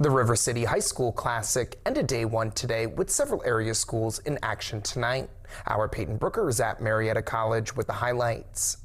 The River City High School Classic ended day one today with several area schools in action tonight. Our Peyton Brooker is at Marietta College with the highlights.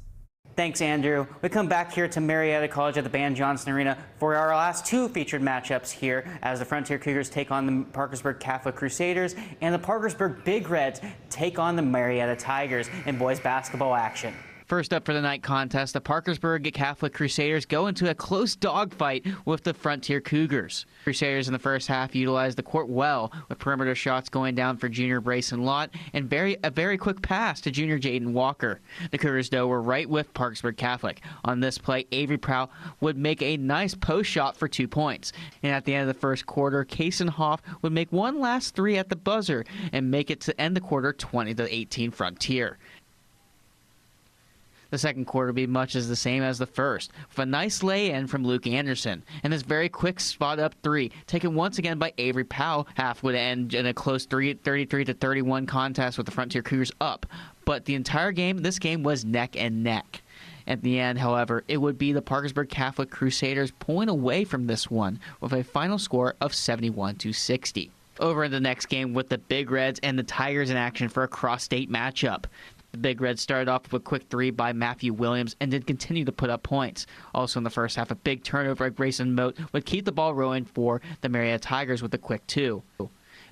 Thanks, Andrew. We come back here to Marietta College at the Ben Johnson Arena for our last two featured matchups here as the Frontier Cougars take on the Parkersburg Catholic Crusaders and the Parkersburg Big Reds take on the Marietta Tigers in boys basketball action. First up for the night contest, the Parkersburg Catholic Crusaders go into a close dogfight with the Frontier Cougars. Crusaders in the first half utilized the court well, with perimeter shots going down for junior Brayson Lott and a very quick pass to junior Jaden Walker. The Cougars, though, were right with Parkersburg Catholic. On this play, Avery Prow would make a nice post shot for 2 points. And at the end of the first quarter, Kaysen Hoff would make one last three at the buzzer and make it to end the quarter 20-18 Frontier. The second quarter will be much as the same as the first, with a nice lay-in from Luke Anderson, and this very quick spot-up three, taken once again by Avery Powell. Half would end in a close 33-31 contest with the Frontier Cougars up, but the entire game, this game was neck and neck. At the end, however, it would be the Parkersburg Catholic Crusaders pulling away from this one with a final score of 71-60. Over in the next game with the Big Reds and the Tigers in action for a cross-state matchup. The Big Reds started off with a quick three by Matthew Williams and did continue to put up points. Also in the first half, a big turnover at Grayson Moat would keep the ball rolling for the Marietta Tigers with a quick two.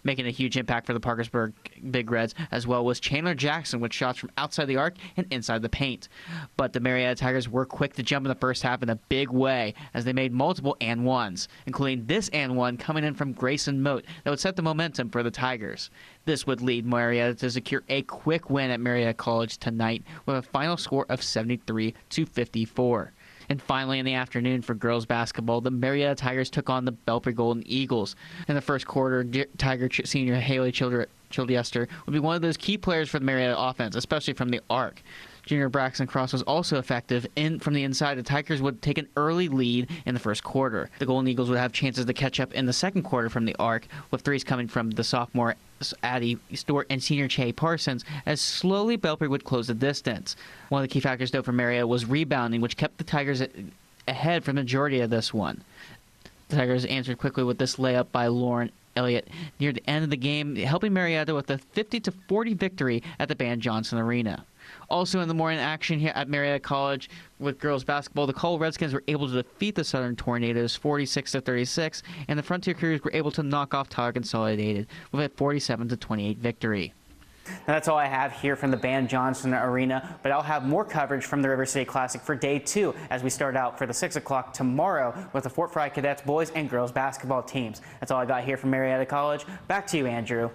Making a huge impact for the Parkersburg Big Reds as well was Chandler Jackson with shots from outside the arc and inside the paint. But the Marietta Tigers were quick to jump in the first half in a big way as they made multiple and ones, including this and one coming in from Grayson Moat that would set the momentum for the Tigers. This would lead Marietta to secure a quick win at Marietta College tonight with a final score of 73-54. And finally, in the afternoon for girls basketball, the Marietta Tigers took on the Belpre Golden Eagles. In the first quarter, Tiger senior Haley Childester would be one of those key players for the Marietta offense, especially from the arc. Junior Braxton Cross was also effective from the inside. The Tigers would take an early lead in the first quarter. The Golden Eagles would have chances to catch up in the second quarter from the arc, with threes coming from the sophomore Addie Stewart and senior Che Parsons, as slowly Belpre would close the distance. One of the key factors, though, for Marietta was rebounding, which kept the Tigers ahead for the majority of this one. The Tigers answered quickly with this layup by Lauren Elliott near the end of the game, helping Marietta with a 50-40 victory at the Ben Johnson Arena. Also in the morning action here at Marietta College with girls basketball, the Cole Redskins were able to defeat the Southern Tornadoes 46-36, and the Frontier Cougars were able to knock off Tyler Consolidated with a 47-28 victory. That's all I have here from the Ben Johnson Arena, but I'll have more coverage from the River City Classic for day two as we start out for the 6 o'clock tomorrow with the Fort Fry Cadets boys and girls basketball teams. That's all I got here from Marietta College. Back to you, Andrew.